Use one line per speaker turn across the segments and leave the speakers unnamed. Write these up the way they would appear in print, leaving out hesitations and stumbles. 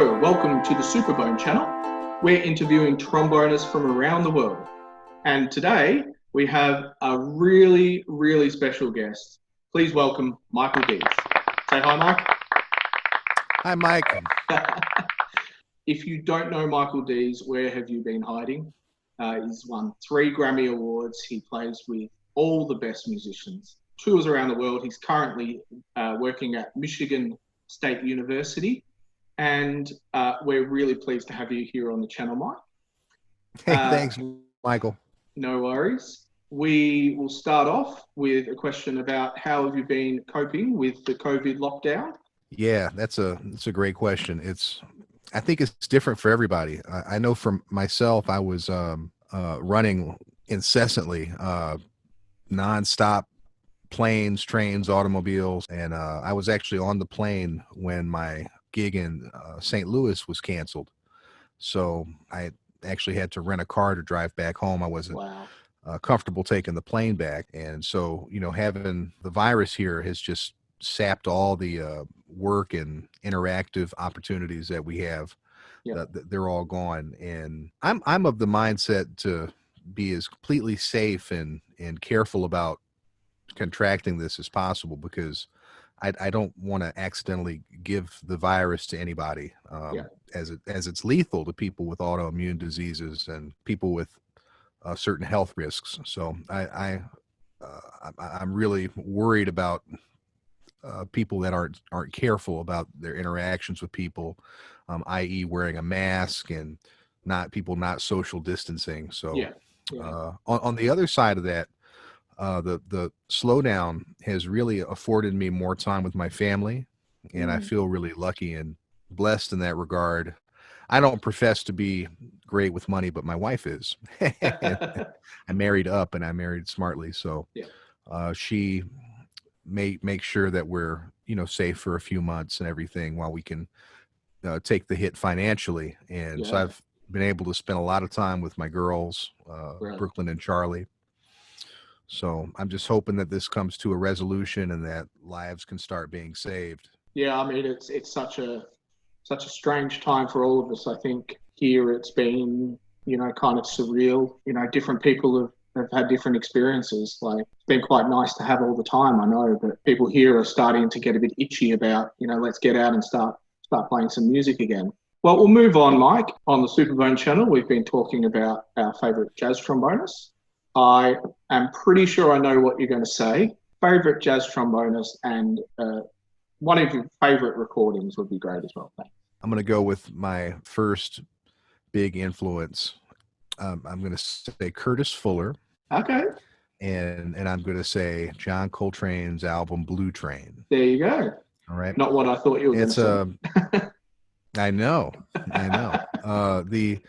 Hello, welcome to the Superbone channel. We're interviewing trombonists from around the world. And today we have a really, really special guest. Please welcome Michael Dease. Say hi, Mike.
Hi, Mike.
If you don't know Michael Dease, where have you been hiding? He's won 3 Grammy Awards. He plays with all the best musicians, tours around the world. He's currently working at Michigan State University. And we're really pleased to have you here on the channel, Mike.
Hey, thanks, Michael.
No worries. We will start off with a question about how have you been coping with the COVID lockdown?
Yeah, that's a great question. I think it's different for everybody. I know for myself, I was running incessantly, nonstop planes, trains, automobiles, and I was actually on the plane when my gig in St. Louis was canceled. So I actually had to rent a car to drive back home. I wasn't comfortable taking the plane back. And so, having the virus here has just sapped all the work and interactive opportunities that we have. They're all gone. And I'm of the mindset to be as completely safe and careful about contracting this as possible, because I don't want to accidentally give the virus to anybody, as it's lethal to people with autoimmune diseases and people with certain health risks. So I'm really worried about people that aren't careful about their interactions with people, i.e. wearing a mask and not social distancing. So on the other side of that, the slowdown has really afforded me more time with my family, and I feel really lucky and blessed in that regard. I don't profess to be great with money, but my wife is. I married up and I married smartly. So she make sure that we're, safe for a few months and everything while we can take the hit financially. And so I've been able to spend a lot of time with my girls, Brooklyn and Charlie. So I'm just hoping that this comes to a resolution and that lives can start being saved.
Yeah, I mean, it's such a strange time for all of us. I think here it's been, kind of surreal. Different people have had different experiences. Like, it's been quite nice to have all the time, I know, but people here are starting to get a bit itchy about, let's get out and start playing some music again. Well, we'll move on, Mike. On the Superbone channel, we've been talking about our favourite jazz trombonist. I am pretty sure I know what you're going to say. Favorite jazz trombonist and one of your favorite recordings would be great as well. Thanks.
I'm going to go with my first big influence. I'm going to say Curtis Fuller.
Okay.
And I'm going to say John Coltrane's album Blue Train.
There you go.
All right.
Not what I thought you were going to say.
I know. The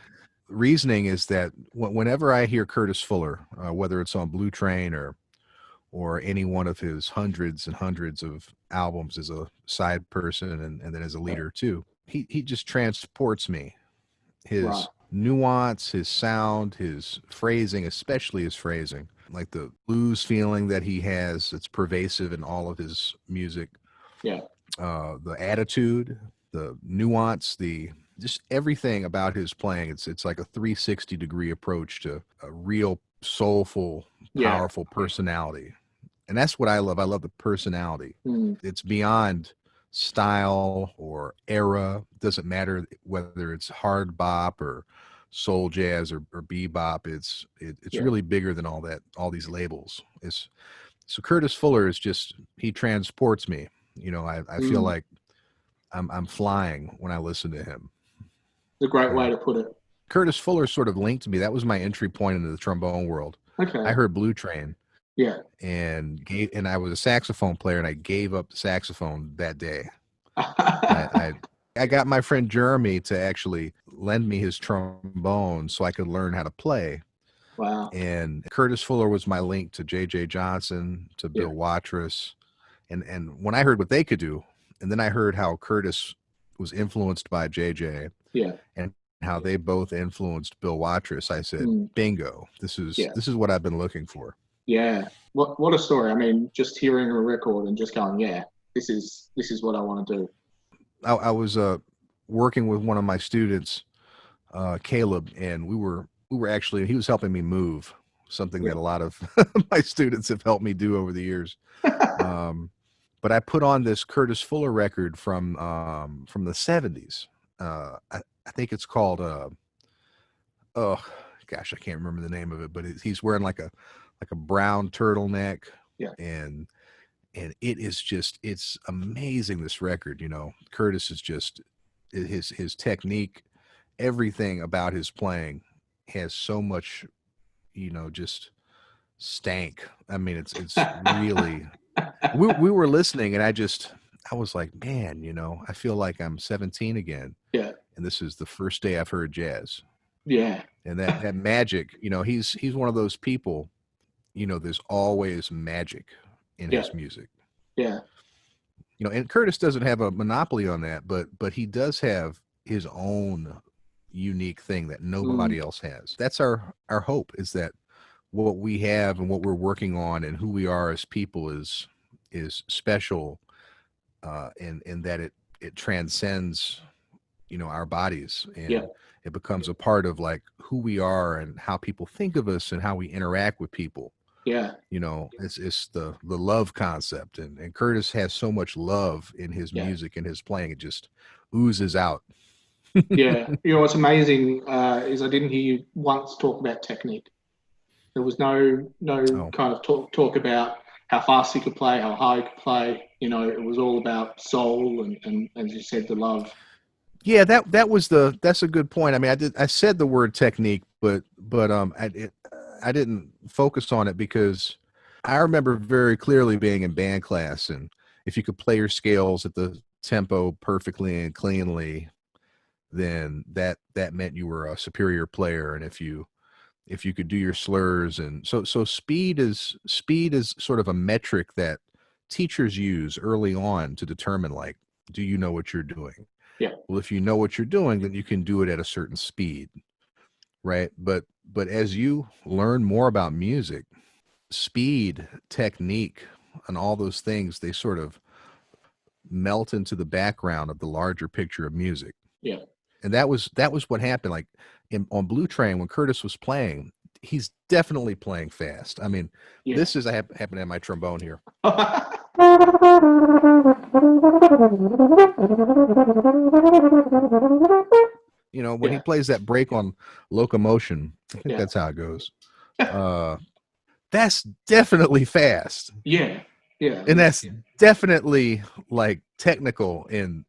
reasoning is that whenever I hear Curtis Fuller, whether it's on Blue Train or any one of his hundreds and hundreds of albums as a side person and then as a leader too, he just transports me. His nuance, his sound, his phrasing, especially his phrasing, like the blues feeling that he has, it's pervasive in all of his music. The attitude, the nuance, just everything about his playing. It's like a 360-degree approach to a real soulful, powerful personality. And that's what I love. I love the personality. It's beyond style or era. It doesn't matter whether it's hard bop or soul jazz or bebop. It's really bigger than all these labels. So Curtis Fuller is just, he transports me. I feel like I'm flying when I listen to him.
It's a great way to put it.
Curtis Fuller sort of linked me. That was my entry point into the trombone world.
Okay.
I heard Blue Train.
Yeah.
And I was a saxophone player, and I gave up the saxophone that day. I got my friend Jeremy to actually lend me his trombone so I could learn how to play.
Wow.
And Curtis Fuller was my link to J.J. Johnson, to Bill Watrous. And when I heard what they could do, and then I heard how Curtis was influenced by J.J. and how they both influenced Bill Watrous, I said, bingo, this is what I've been looking for.
Yeah. What a story. I mean, just hearing a record and just going, this is what I want to do.
I was working with one of my students, Caleb, and we were actually, he was helping me move, something
Yeah.
that a lot of my students have helped me do over the years. Um, but I put on this Curtis Fuller record from the 70s. I think it's called oh gosh, I can't remember the name of it, but he's wearing like a brown turtleneck,
Yeah.
and it is just, it's amazing, this record. Curtis is just, his technique, everything about his playing has so much, just stank. I mean, it's really, we were listening, and I was like, man, I feel like I'm 17 again,
Yeah.
and this is the first day I've heard jazz.
Yeah.
And that magic, he's one of those people, there's always magic in
Yeah.
his music.
Yeah.
And Curtis doesn't have a monopoly on that, but he does have his own unique thing that
Mm.
nobody else has. That's our hope, is that what we have and what we're working on and who we are as people is special, in that it transcends, our bodies,
Yeah.
and it becomes a part of like who we are and how people think of us and how we interact with people.
Yeah.
It's the love concept, and Curtis has so much love in his
Yeah.
music and his playing. It just oozes out.
Yeah. What's amazing is I didn't hear you once talk about technique. There was no
Oh,
kind of talk about how fast he could play, how high he could play. It was all about soul and as you said, the love.
yeah, that's a good point. I mean, I said the word technique, but I didn't focus on it, because I remember very clearly being in band class, and if you could play your scales at the tempo perfectly and cleanly, then that meant you were a superior player. And if you could do your slurs, and so speed is sort of a metric that teachers use early on to determine, like, do you know what you're doing?
Yeah.
Well, if you know what you're doing, then you can do it at a certain speed, right? But as you learn more about music, speed, technique, and all those things, they sort of melt into the background of the larger picture of music.
Yeah.
And that was what happened. Like, on Blue Train, when Curtis was playing, he's definitely playing fast. I mean,
Yeah.
this is, I happen to have my trombone here. When he
Yeah.
plays that break on Locomotion, I think
Yeah.
that's how it goes. Uh, that's definitely fast,
Yeah. Yeah.
and that's definitely like technical in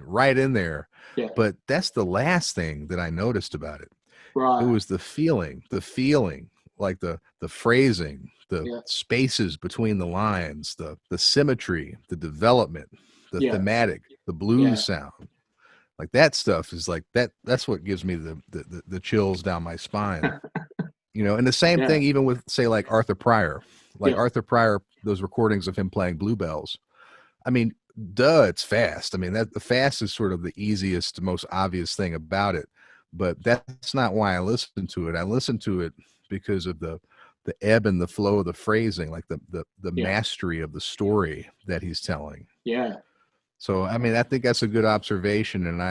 right in there.
Yeah.
But that's the last thing that I noticed about it. It
Right.
was the feeling, like the phrasing, the
Yeah.
spaces between the lines, the symmetry, the development, the
Yeah.
thematic, the blues
Yeah.
sound. Like, that stuff is like that's what gives me the chills down my spine. And the same
Yeah.
thing even with, say, like Arthur Pryor. Like
Yeah.
Arthur Pryor, those recordings of him playing bluebells. I mean, duh, it's fast. I mean, that the fast is sort of the easiest, most obvious thing about it. But that's not why I listen to it. I listen to it because of the ebb and the flow of the phrasing, like the
Yeah.
mastery of the story that he's telling.
Yeah.
So, I mean, I think that's a good observation, and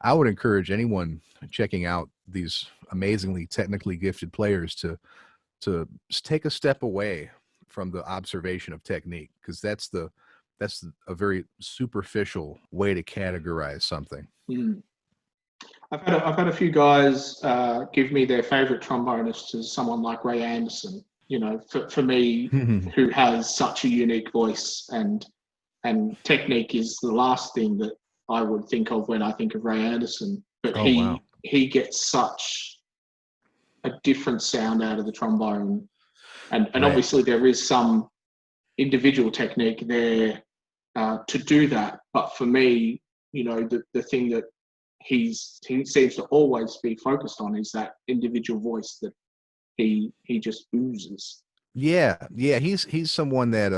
I would encourage anyone checking out these amazingly technically gifted players to take a step away from the observation of technique, because that's a very superficial way to categorize something.
Mm. I've had a few guys give me their favorite trombonist as someone like Ray Anderson. For me, who has such a unique voice, and technique is the last thing that I would think of when I think of Ray Anderson. But
Oh, wow.
he gets such a different sound out of the trombone, and
Right.
obviously there is some individual technique there to do that. But for me, the thing that he seems to always be focused on is that individual voice that he just oozes.
Yeah, he's someone that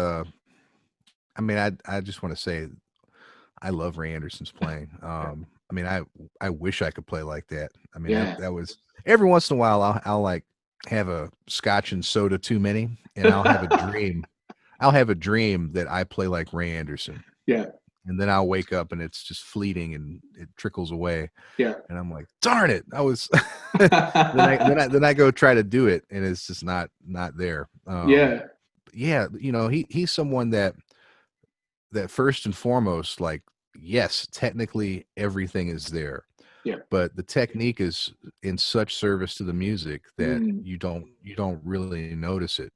I mean, I just want to say I love Ray Anderson's playing. I mean, I wish I could play like that. I mean,
Yeah.
that was, every once in a while I'll like have a scotch and soda too many, and I'll have a dream that I play like Ray Anderson.
Yeah.
and then I'll wake up and it's just fleeting and it trickles away,
Yeah.
and I'm like, darn it, I was. Then I go try to do it, and it's just not there.
Yeah.
Yeah, he's someone that first and foremost, like, yes, technically everything is there,
Yeah.
but the technique is in such service to the music that
Mm.
you don't really notice it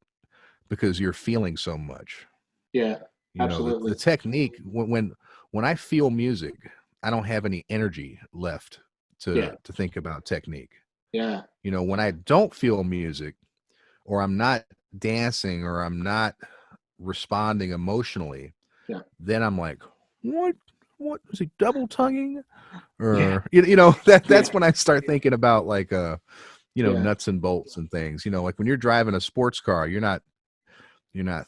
because you're feeling so much.
Yeah.
The
Absolutely.
technique, when I feel music, I don't have any energy left
Yeah.
to think about technique.
Yeah.
When I don't feel music, or I'm not dancing, or I'm not responding emotionally,
Yeah.
then I'm like, what is he double tonguing?
Yeah.
Or that's
Yeah.
when I start thinking about, like,
Yeah.
nuts and bolts and things. Like when you're driving a sports car, you're not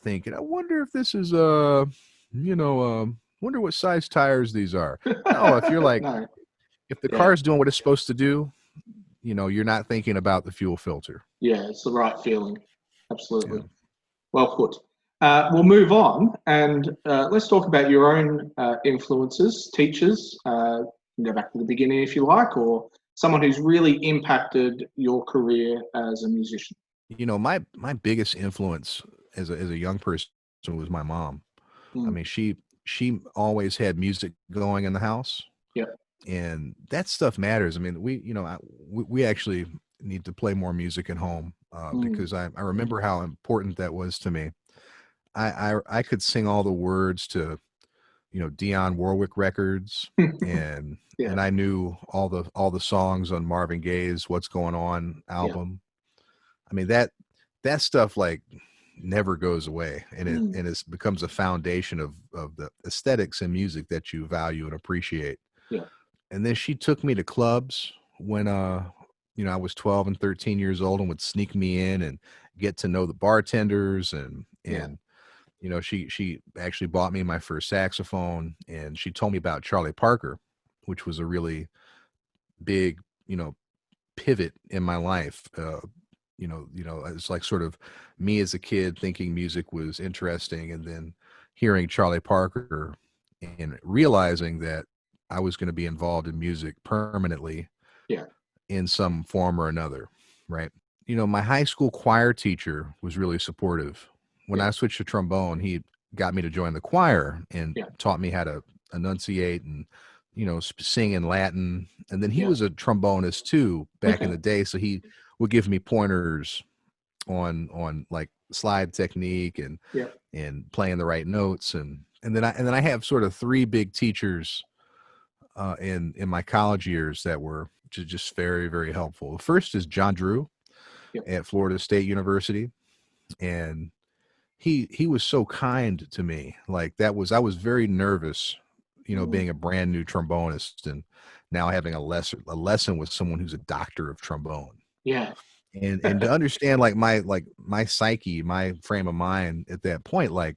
thinking, I wonder if this is wonder what size tires these are. No, if you're like,
No.
if the
Yeah.
car is doing what it's supposed to do, you're not thinking about the fuel filter.
Yeah. It's the right feeling.
Yeah.
Absolutely. Well put. We'll move on and let's talk about your own influences, teachers. You can go back to the beginning if you like, or someone who's really impacted your career as a musician.
My biggest influence as a young person was my mom. I
Mm.
mean, she always had music going in the house,
Yeah.
and that stuff matters. I mean, we actually need to play more music at home,
Mm.
because I remember how important that was to me. I could sing all the words to Dionne Warwick records, and
Yeah.
and I knew all the songs on Marvin Gaye's "What's Going On"
Yeah.
album. I mean, that stuff, like, never goes away, and it
Mm.
and it becomes a foundation of the aesthetics in music that you value and appreciate.
Yeah.
And then she took me to clubs when I was 12 and 13 years old, and would sneak me in and get to know the bartenders, and
Yeah.
she actually bought me my first saxophone, and she told me about Charlie Parker, which was a really big, pivot in my life. It's like sort of me as a kid thinking music was interesting, and then hearing Charlie Parker and realizing that I was going to be involved in music permanently
Yeah.
in some form or another, right? My high school choir teacher was really supportive. When
Yeah.
I switched to trombone, he got me to join the choir and
Yeah.
taught me how to enunciate and sing in Latin. And then he
Yeah.
was a trombonist too back in
Okay.
the day, so he would give me pointers on like slide technique
Yeah.
and playing the right notes, and then I have sort of three big teachers in my college years that were just very, very helpful. The first is John Drew
Yeah.
at Florida State University, and he was so kind to me. Like, I was very nervous,
Mm.
being a brand new trombonist, and now having a lesson with someone who's a doctor of trombone.
Yeah.
And to understand, like, my psyche, my frame of mind at that point, like,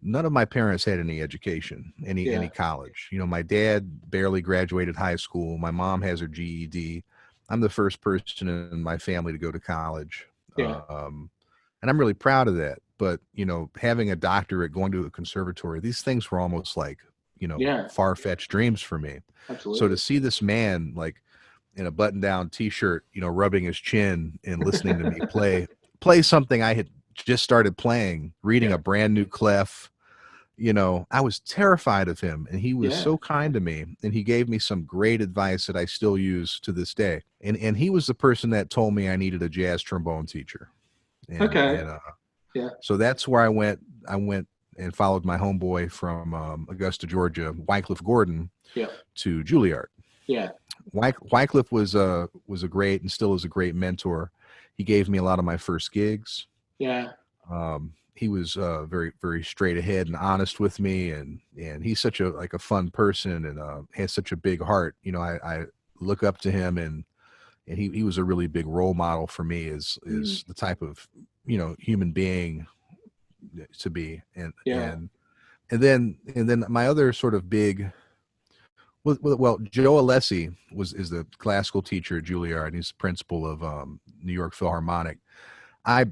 none of my parents had any education, any
Yeah.
college. My dad barely graduated high school. My mom has her GED. I'm the first person in my family to go to college.
Yeah.
And I'm really proud of that. But, having a doctorate, going to a conservatory, these things were almost like,
Yeah.
far-fetched dreams for me. So to
Absolutely.
see this man, like, in a button-down t-shirt, rubbing his chin and listening to me play something I had just started playing, reading
Yeah.
a brand new clef, I was terrified of him, and he was
Yeah.
so kind to me, and he gave me some great advice that I still use to this day. And he was the person that told me I needed a jazz trombone teacher. And
Okay.
and
Yeah.
so that's where I went and followed my homeboy from Augusta, Georgia, Wycliffe Gordon,
Yeah.
to Juilliard.
Yeah.
Wycliffe was a great, and still is a great mentor. He gave me a lot of my first gigs.
Yeah.
He was very, very straight ahead and honest with me, and he's such a fun person, and has such a big heart. I look up to him, and he was a really big role model for me,
Mm.
is the type of human being to be. and
Yeah.
and and then my other sort of big, well, Joe Alessi is the classical teacher at Juilliard, and he's the principal of New York Philharmonic. I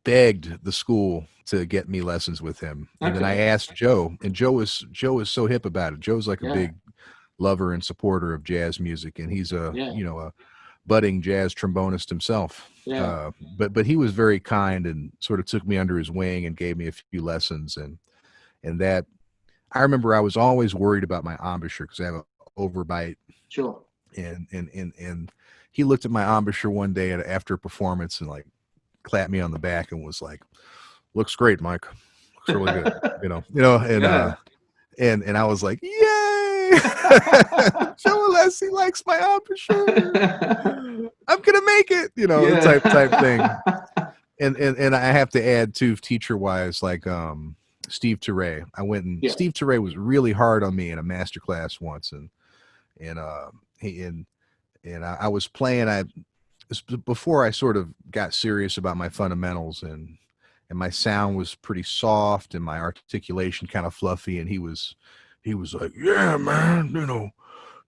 begged the school to get me lessons with him. And then I
Okay.
asked Joe, and Joe is so hip about it. Joe's like a
Yeah.
big lover and supporter of jazz music, and he's a
Yeah.
a budding jazz trombonist himself.
Yeah.
But he was very kind and sort of took me under his wing and gave me a few lessons, and that I remember I was always worried about my embouchure because I have an overbite,
Sure.
and he looked at my embouchure one day after a performance and like clapped me on the back and was like, "Looks great, Mike. Looks really good."
Yeah.
And I was like, "Yay!" Joe Alessi likes my embouchure. I'm gonna make it, the
Yeah.
type thing. And I have to add too, teacher wise, like Steve Teray.
Yeah.
Steve Teray was really hard on me in a master class once, and he and I was playing. Before I sort of got serious about my fundamentals, and my sound was pretty soft and my articulation kind of fluffy, and he was like, "Yeah, man,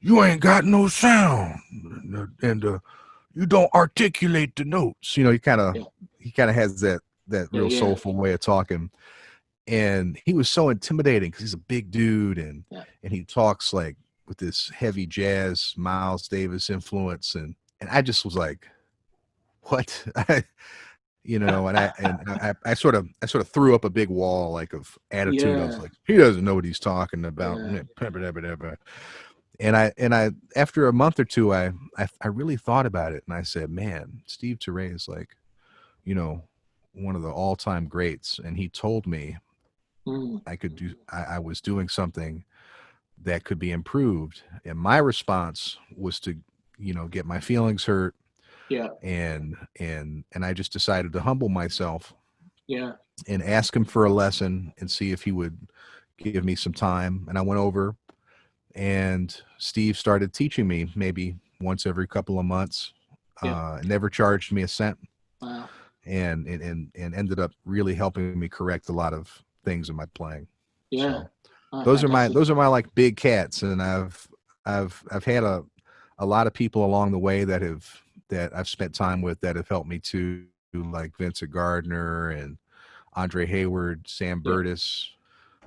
you ain't got no sound, and you don't articulate the notes."
Yeah.
He kind of has that
Yeah.
real
Yeah.
soulful way of talking, and he was so intimidating because he's a big dude,
Yeah.
and he talks like with this heavy jazz Miles Davis influence, and I just was like, what? And I sort of threw up a big wall like of attitude. I was
Yeah.
like, he doesn't know what he's talking about.
Yeah.
And I after a month or two, I really thought about it, and I said, man, Steve Teray is like, you know, one of the all-time greats, and he told me
Mm.
I was doing something that could be improved, and my response was to get my feelings hurt,
Yeah.
and I just decided to humble myself
Yeah.
and ask him for a lesson and see if he would give me some time. And I went over, and Steve started teaching me maybe once every couple of months.
Yeah.
Never charged me a cent,
Wow.
and ended up really helping me correct a lot of things in my playing.
Yeah.
So
Oh,
those are my
fantastic.
those are my like big cats, and I've had a lot of people along the way that I've spent time with that have helped me too, like Vincent Gardner and Andre Hayward, Sam
Yeah.
Burtis,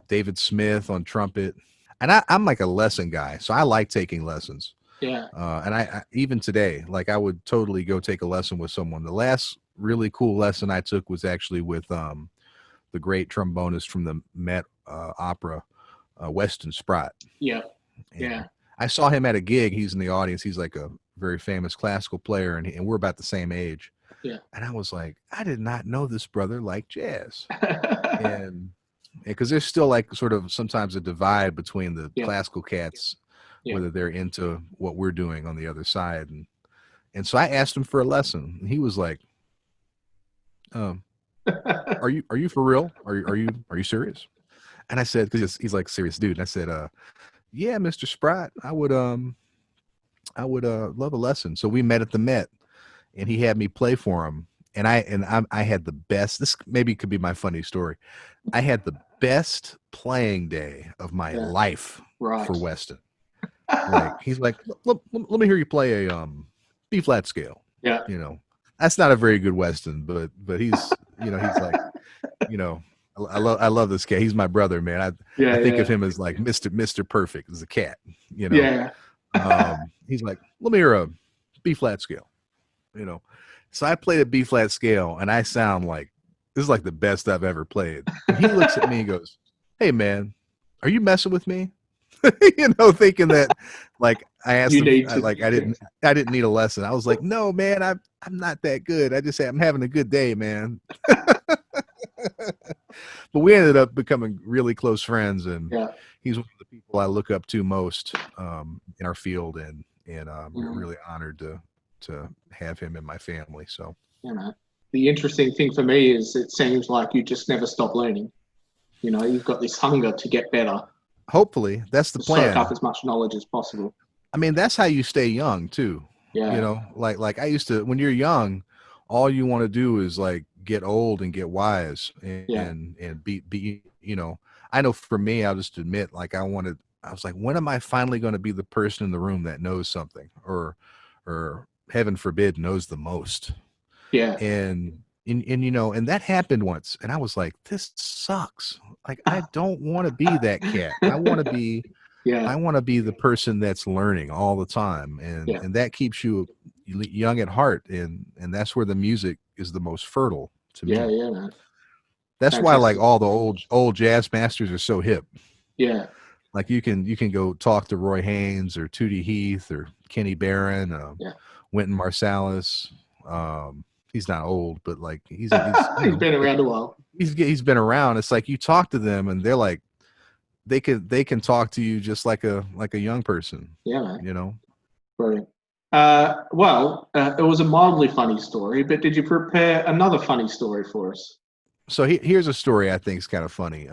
David Smith on trumpet. And I'm like a lesson guy, so I like taking lessons.
Yeah.
And I even today, like I would totally go take a lesson with someone. The last really cool lesson I took was actually with the great trombonist from the Met Opera, Weston Sprott.
Yeah.
And
Yeah.
I saw him at a gig. He's in the audience. He's like a very famous classical player, and we're about the same age.
Yeah.
And I was like, I did not know this brother liked jazz. And because there's still like sort of sometimes a divide between the
Yeah.
classical cats,
Yeah.
whether they're into what we're doing on the other side. And so I asked him for a lesson, and he was like, um, "Are you for real? Are you serious?" And I said, because he's like a serious dude. And I said, "Yeah, Mr. Sprott, I would love a lesson." So we met at the Met, and he had me play for him. And I had the best. This maybe could be my funny story. I had the best playing day of my
Yeah.
life
Right.
for Weston. Like he's like, let me hear you play a B flat scale.
Yeah.
That's not a very good Weston, but he's he's like, you know, I love this cat. He's my brother, man. I
Yeah.
think of
Yeah.
him as like Mr. Perfect as a cat.
Yeah.
He's like, let me hear a B flat scale. you know. So I played a B flat scale, and I sound like this is like the best I've ever played. And he looks at me and goes, "Hey man, are you messing with me?" Thinking that like I asked
You
him,
need to.
I didn't need a lesson. I was like, "No man, I'm not that good. I just say I'm having a good day, man." But we ended up becoming really close friends, and
Yeah.
he's one of the people I look up to most in our field, and
Mm.
really honored to have him in my family. So
The interesting thing for me is it seems like you just never stop learning. You've got this hunger to get better,
hopefully that's the
to soak up
plan.
as much knowledge as possible.
I mean, that's how you stay young too.
Yeah.
Like I used to, when you're young, all you want to do is like get old and get wise
Yeah.
and be. I know for me, I'll just admit, like I was like, when am I finally going to be the person in the room that knows something, or heaven forbid knows the most?
Yeah.
And and you know, and that happened once, and I was like, this sucks. Like, I don't want to be that cat.
Yeah,
I want to be the person that's learning all the time,
yeah,
and that keeps you young at heart, and that's where the music is the most fertile to
yeah,
me.
yeah, man.
That's why like
Fantastic.
all the old jazz masters are so hip.
Yeah,
Like you can go talk to Roy Haynes or Tootie Heath or Kenny Barron,
yeah.
Wynton Marsalis. He's not old, but like he's you
He's
know
been around a while.
he's been around. It's like you talk to them and they're like they can talk to you just like a young person,
Yeah, man.
you know.
Brilliant. It was a mildly funny story, but did you prepare another funny story for us?
So here's a story I think is kind of funny.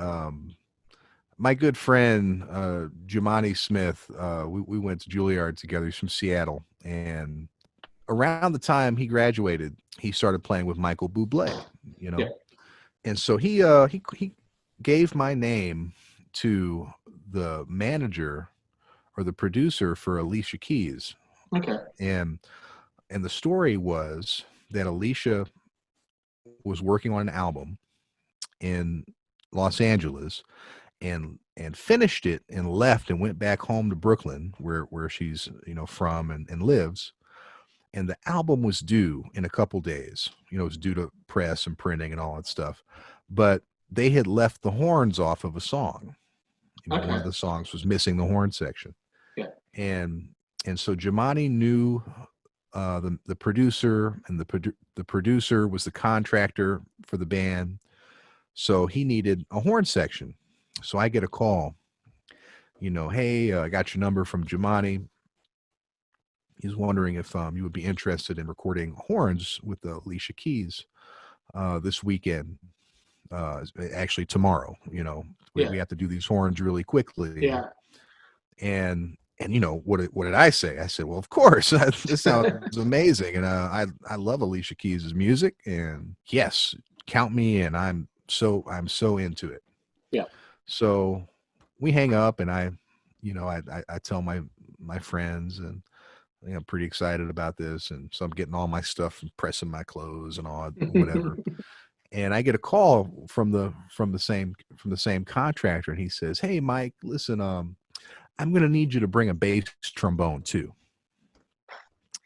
My good friend Jumani Smith, we went to Juilliard together. He's from Seattle, and around the time he graduated, he started playing with Michael Bublé, you
Yeah.
know. And so he gave my name to the manager or the producer for Alicia Keys,
Okay.
and the story was that Alicia was working on an album in Los Angeles and finished it and left and went back home to Brooklyn where she's from and lives, and the album was due in a couple days. It was due to press and printing and all that stuff, but they had left the horns off of a song. One of
Okay.
the songs was missing the horn section,
Yeah.
and so Jamani knew the producer, and the producer was the contractor for the band, so he needed a horn section. So I get a call, hey, I got your number from Jamani. He's wondering if you would be interested in recording horns with the Alicia Keys this weekend. Actually, tomorrow. We
Yeah.
have to do these horns really quickly.
Yeah.
And what did I say? I said, well, of course, this sounds amazing, and I love Alicia Keys' music, and yes, count me in. I'm so into it.
Yeah.
So we hang up, and I tell my friends, and I'm pretty excited about this, and so I'm getting all my stuff and pressing my clothes and all whatever. And I get a call from the same contractor, and he says, "Hey, Mike, listen, I'm going to need you to bring a bass trombone too."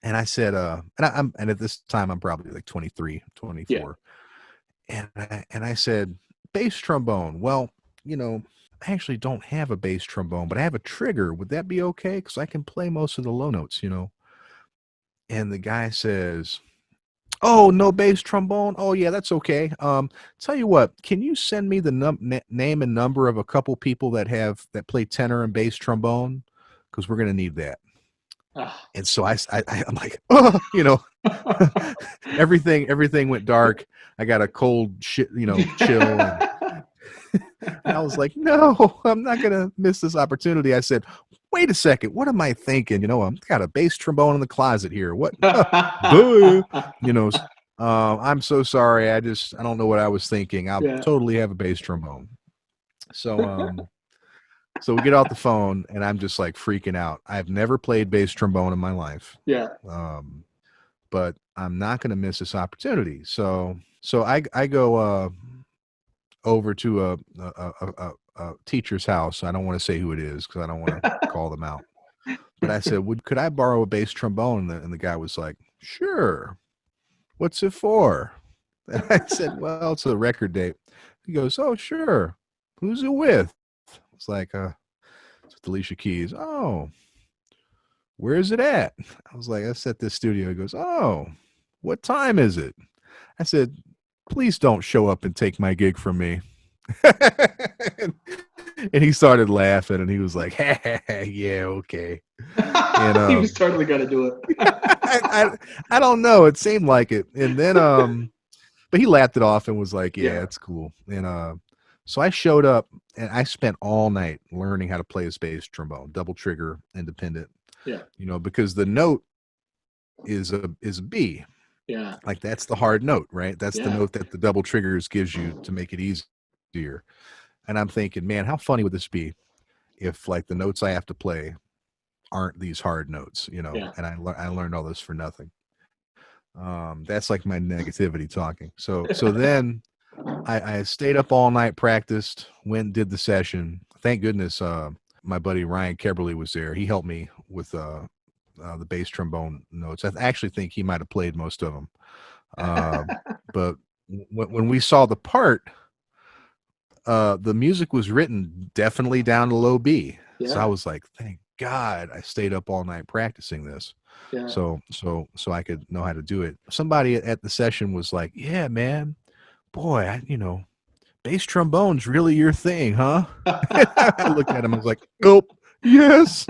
And I said, and at this time I'm probably like 23,
Yeah.
24, and I said, bass trombone. Well, I actually don't have a bass trombone, but I have a trigger. Would that be okay? Because I can play most of the low notes. And the guy says, "Oh, no bass trombone. Oh, yeah, that's okay. Tell you what, can you send me the name and number of a couple people that play tenor and bass trombone? Because we're gonna need that."
Ah.
And so I'm like, oh, everything went dark. I got a cold shit, chill, and I was like, no, I'm not gonna miss this opportunity. I said, wait a second, what am I thinking? I've got a bass trombone in the closet here. What? Duh. You know, I'm so sorry. I don't know what I was thinking. I'll
Yeah.
totally have a bass trombone. So we get off the phone, and I'm just like freaking out. I've never played bass trombone in my life,
Yeah.
but I'm not going to miss this opportunity. So I go over to a teacher's house. I don't want to say who it is because I don't want to call them out. But I said, could I borrow a bass trombone? And the guy was like, sure. What's it for? And I said, well, it's a record date. He goes, oh, sure. Who's it with? It's like, it's with Alicia Keys. Oh, where is it at? I was like, that's at this studio. He goes, oh, what time is it? I said, please don't show up and take my gig from me. And he started laughing, and he was like, yeah, okay. And
He was totally going to do it.
I don't know. It seemed like it. And then but he laughed it off and was like, yeah,
Yeah.
it's cool. And so I showed up, and I spent all night learning how to play a bass trombone, double trigger, independent.
Yeah.
Because the note is a B.
Yeah.
Like, that's the hard note, right? That's the
Yeah.
note that the double triggers gives you to make it easier. And I'm thinking, man, how funny would this be if like the notes I have to play aren't these hard notes,
Yeah.
and I learned all this for nothing. That's like my negativity talking. So then I stayed up all night, practiced, went and did the session. Thank goodness my buddy Ryan Keberly was there. He helped me with the bass trombone notes. I actually think he might have played most of them. But when we saw the part, the music was written definitely down to low B.
Yeah.
So I was like, thank God I stayed up all night practicing this.
Yeah.
So I could know how to do it. Somebody at the session was like, yeah, man, boy, bass trombone's really your thing, huh? I looked at him, I was like, nope, yes,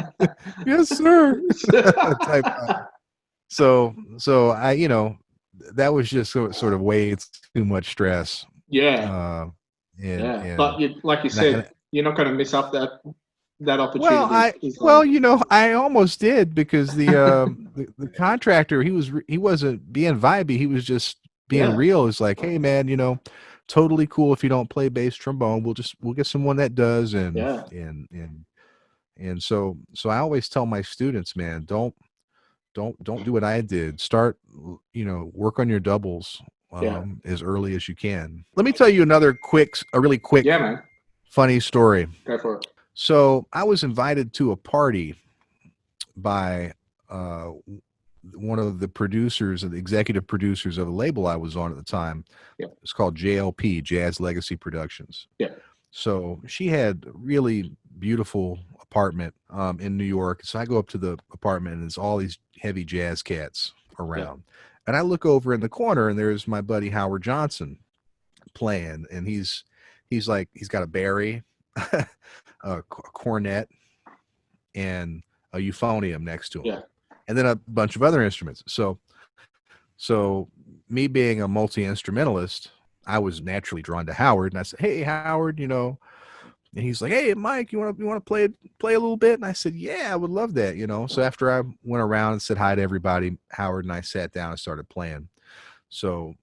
yes, sir. Type so I, that was just sort of way too much stress.
Yeah.
And
But like you said, you're not going to miss up that opportunity.
I almost did, because the contractor, he wasn't being vibey, he was just being real. It's like, hey man, totally cool if you don't play bass trombone. We'll get someone that does. And so I always tell my students, man, don't do what I did. Start, work on your doubles as early as you can. Let me tell you a really quick,
man,
funny story.
Go for it.
So I was invited to a party by one of the producers and the executive producers of a label I was on at the time.
Yeah.
It's called JLP, Jazz Legacy Productions.
Yeah.
So she had a really beautiful apartment in New York. So I go up to the apartment, and there's all these heavy jazz cats around. Yeah. And I look over in the corner, and there's my buddy Howard Johnson playing, and he's got a Barry, a cornet, and a euphonium next to him.
Yeah.
And then a bunch of other instruments. So me being a multi-instrumentalist, I was naturally drawn to Howard, and I said, hey, Howard, and he's like, hey, Mike, you want to play a little bit? And I said, yeah, I would love that, So after I went around and said hi to everybody, Howard and I sat down and started playing. So,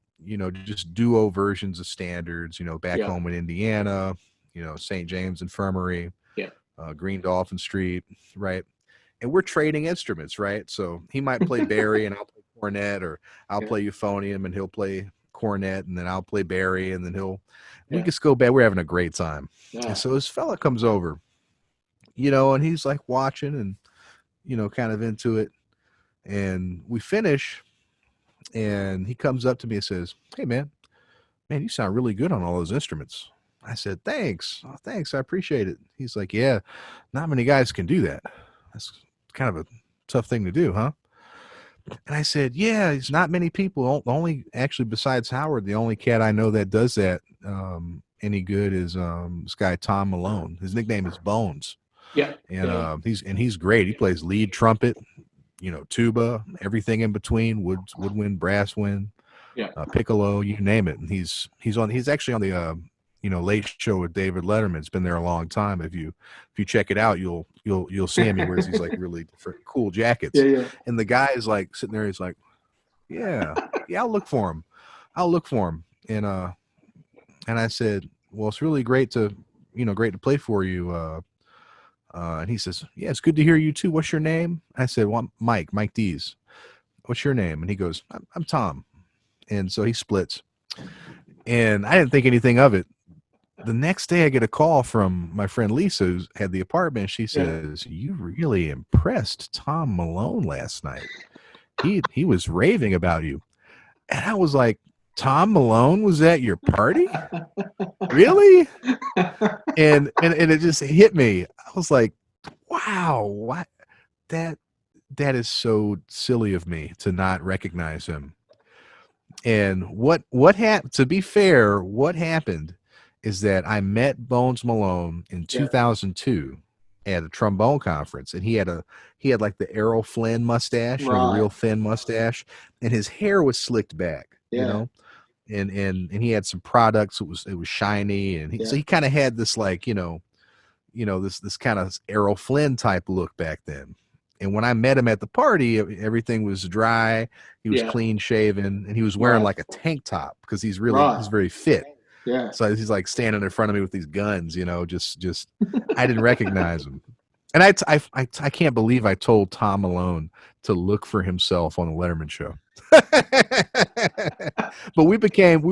just duo versions of standards, back home in Indiana, St. James Infirmary, Green Dolphin Street, right? And we're trading instruments, right? So he might play Barry and I'll play cornet, or I'll play euphonium and he'll play cornet, and then I'll play Barry, and then we just go back. We're having a great time. Yeah. And so this fella comes over, and he's like watching and, kind of into it. And we finish, and he comes up to me and says, hey, man, you sound really good on all those instruments. I said, thanks. Oh, thanks. I appreciate it. He's like, yeah, not many guys can do that. That's kind of a tough thing to do, huh? And I said, yeah, it's not many people. Only, actually, besides Howard, the only cat I know that does that any good is this guy, Tom Malone. His nickname is Bones.
Yeah.
And he's great. He plays lead trumpet, tuba, everything in between, woodwind, brass wind, piccolo, you name it. And he's actually on the Late Show with David Letterman. It's been there a long time. If you check it out, you'll see him. He wears these like really different cool jackets.
Yeah.
And the guy is like sitting there. He's like, yeah, I'll look for him. And I said, well, it's really great to play for you. And he says, yeah, it's good to hear you too. What's your name? I said, well, I'm Mike Dease. What's your name? And he goes, I'm Tom. And so he splits. And I didn't think anything of it. The next day I get a call from my friend Lisa, who had the apartment. She says, you really impressed Tom Malone last night. He was raving about you. And I was like, Tom Malone was at your party? Really? And it just hit me. I was like, wow, what? That is so silly of me to not recognize him. And what happened, to be fair, what happened is that I met Bones Malone in 2002 at a trombone conference, and he had like the Errol Flynn mustache, a real thin mustache, and his hair was slicked back, and he had some products. It was shiny, and so he kind of had this like this kind of Errol Flynn type look back then. And when I met him at the party, everything was dry. He was clean shaven, and he was wearing like a tank top because he's very fit.
Yeah.
So he's like standing in front of me with these guns, just I didn't recognize him. And I can't believe I told Tom Malone to look for himself on the Letterman show. But we became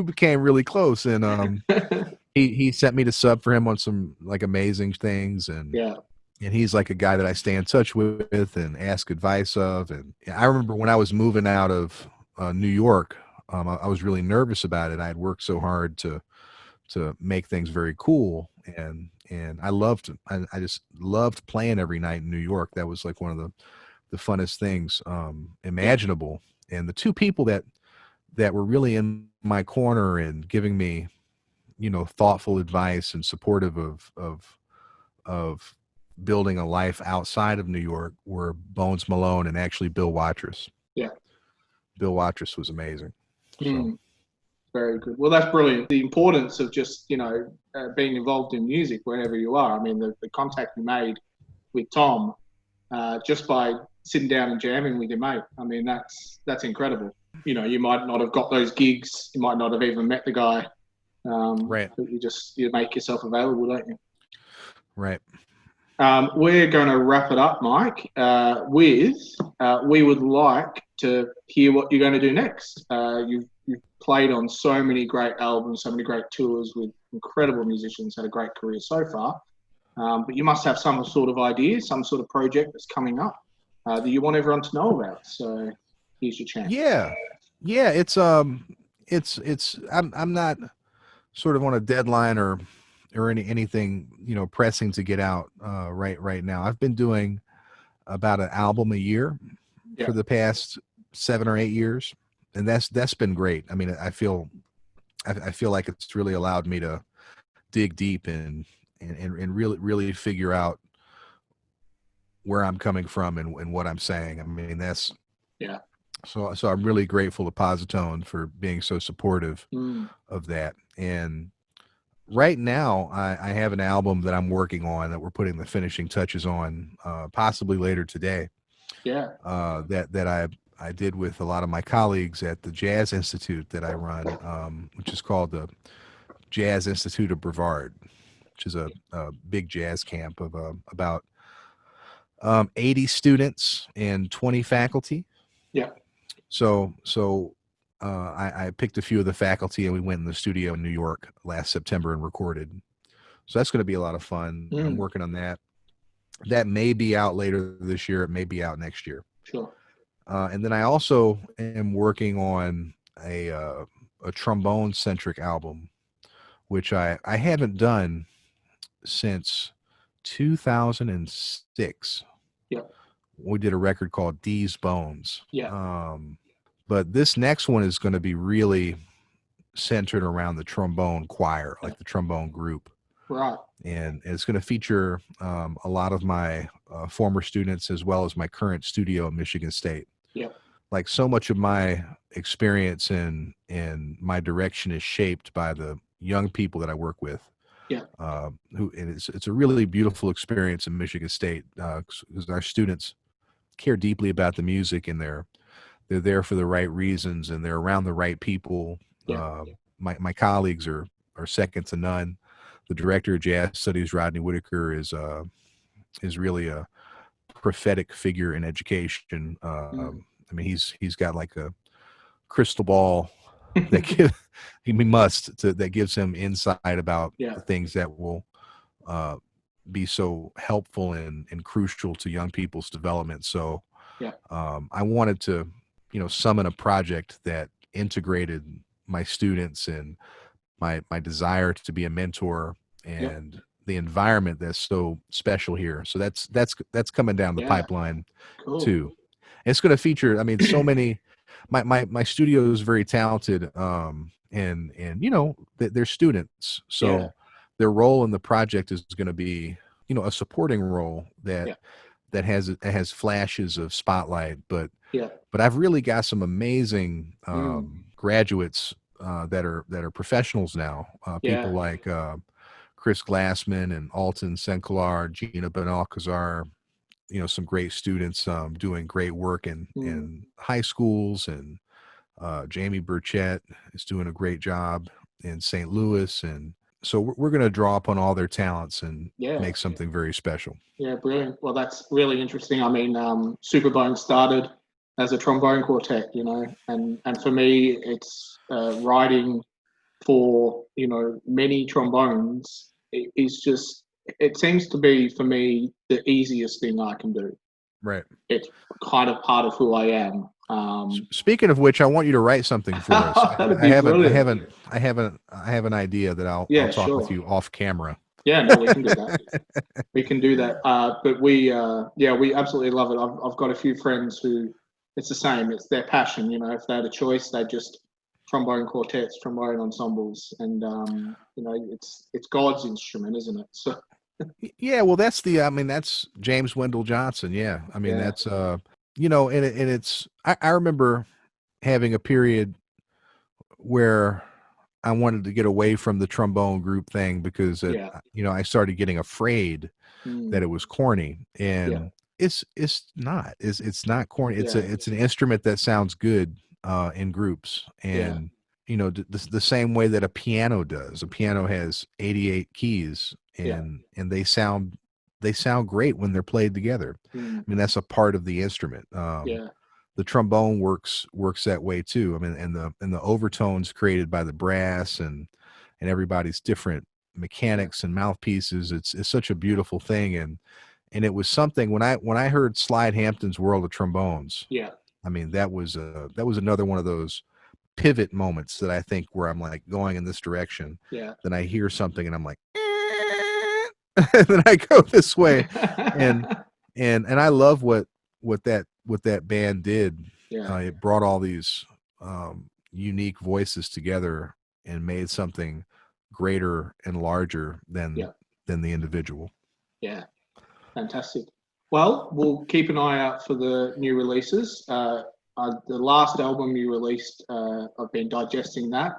really close, and he sent me to sub for him on some like amazing things,
Yeah.
and he's like a guy that I stay in touch with and ask advice of. And I remember when I was moving out of New York, I was really nervous about it. I had worked so hard to make things very cool, and I just loved playing every night in New York. That was like one of the funnest things
Yeah.
imaginable. And the two people that were really in my corner and giving me, thoughtful advice and supportive of building a life outside of New York were Bones Malone and actually Bill Watrous.
Yeah.
Bill Watrous was amazing. So
Very good. Well, that's brilliant. The importance of just, being involved in music wherever you are. I mean, the contact you made with Tom just by sitting down and jamming with your mate. I mean, that's incredible. You might not have got those gigs. You might not have even met the guy.
right,
But you make yourself available, don't you?
right.
We're going to wrap it up, Mike, with we would like to hear what you're going to do next. You've played on so many great albums, so many great tours with incredible musicians, had a great career so far. But you must have some sort of idea, some sort of project that's coming up that you want everyone to know about. So here's your chance.
Yeah. It's I'm not sort of on a deadline or anything pressing to get out right now. I've been doing about an album a year
Yeah.
for the past 7 or 8 years, and that's been great. I mean, I feel like it's really allowed me to dig deep and really figure out where I'm coming from and what I'm saying. I mean, that's
Yeah.
so I'm really grateful to Positone for being so supportive of that. And right now, I have an album that I'm working on that we're putting the finishing touches on, possibly later today.
Yeah.
That I did with a lot of my colleagues at the Jazz Institute that I run, which is called the Jazz Institute of Brevard, which is a big jazz camp of about 80 students and 20 faculty.
Yeah.
So I picked a few of the faculty and we went in the studio in New York last September and recorded. So that's going to be a lot of fun. I'm working on that. That may be out later this year. It may be out next year.
Sure.
And then I also am working on a trombone-centric album, which I haven't done since 2006.
Yeah.
We did a record called Dease Bones.
Yeah.
But this next one is going to be really centered around the trombone choir, like the trombone group.
Right.
And it's going to feature a lot of my former students as well as my current studio at Michigan State.
Yeah.
Like so much of my experience and my direction is shaped by the young people that I work with.
Yeah.
And it's a really beautiful experience in Michigan State because our students care deeply about the music and they're there for the right reasons and they're around the right people.
Yeah.
My colleagues are second to none. The director of jazz studies, Rodney Whitaker, is really a prophetic figure in education. I mean, he's got like a crystal ball that that gives him insight about the things that will be so helpful and crucial to young people's development. So I wanted to summon a project that integrated my students and my desire to be a mentor and the environment that's so special here. So that's coming down the pipeline too. It's going to feature, I mean, so many, my studio is very talented. And they're students. So their role in the project is going to be, a supporting role that has flashes of spotlight, but I've really got some amazing graduates that are professionals now. People like Chris Glassman and Alton Senkelar, Gina Benalcazar, some great students doing great work in high schools, and Jamie Burchett is doing a great job in St. Louis. And so we're going to draw upon all their talents and make something very special.
Yeah, brilliant. Well, that's really interesting. I mean, Superbone started as a trombone quartet, you know, and for me, it's writing for, you know, many trombones is just, it seems to be for me the easiest thing I can do.
Right.
It's kind of part of who I am.
Speaking of which, I want you to write something for us.
That'd be brilliant.
I have an idea that I'll
Yeah,
talk with
sure.
you off camera.
Yeah, no, we can do that. We can do that. But we, yeah, we absolutely love it. I've got a few friends who, it's the same. It's their passion. You know, if they had a choice, they just trombone quartets, trombone ensembles, and you know, it's God's instrument, isn't it? So
Yeah, well, that's the. I mean, that's James Wendell Johnson. Yeah, I mean,
yeah,
that's you know, and it's. I remember having a period where I wanted to get away from the trombone group thing because
yeah,
you know, I started getting afraid that
mm,
it was corny,
yeah,
and it's not corny.
yeah,
It's an instrument that sounds good in groups,
yeah,
and you know, the same way that a piano does. A piano has 88 keys,
yeah,
and they sound great when they're played together. I
mm,
mean, that's a part of the instrument.
yeah,
The trombone works that way too. I mean, and the overtones created by the brass and everybody's different
yeah,
mechanics and mouthpieces. It's such a beautiful thing, and it was something when I heard Slide Hampton's World of Trombones.
yeah,
I mean, that was another one of those pivot moments that I think where I'm like going in this direction.
yeah,
Then I hear something and I'm like, and then I go this way, and and I love what that band did.
yeah,
It brought all these unique voices together and made something greater and larger
yeah,
than the individual.
yeah. Fantastic. Well, we'll keep an eye out for the new releases. The last album you released, I've been digesting that,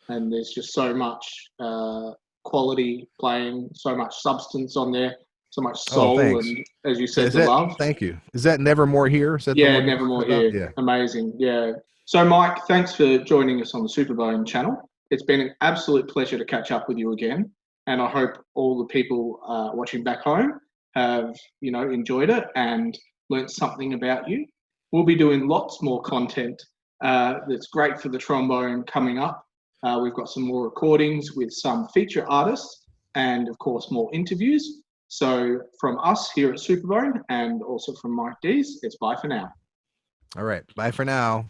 and there's just so much quality playing, so much substance on there, so much
Oh,
soul,
thanks.
and as you
So
said,
is
the
that
love.
thank you? Is that Nevermore Here? Is that the
Yeah,
one you're talking
Nevermore
about?
Here.
Yeah.
Amazing. Yeah. So, Mike, thanks for joining us on the Superbone channel. It's been an absolute pleasure to catch up with you again, and I hope all the people watching back home have, you know, enjoyed it and learnt something about you. We'll be doing lots more content that's great for the trombone coming up. We've got some more recordings with some feature artists and, of course, more interviews. So from us here at Superbone and also from Mike Dease, it's bye for now.
All right. Bye for now.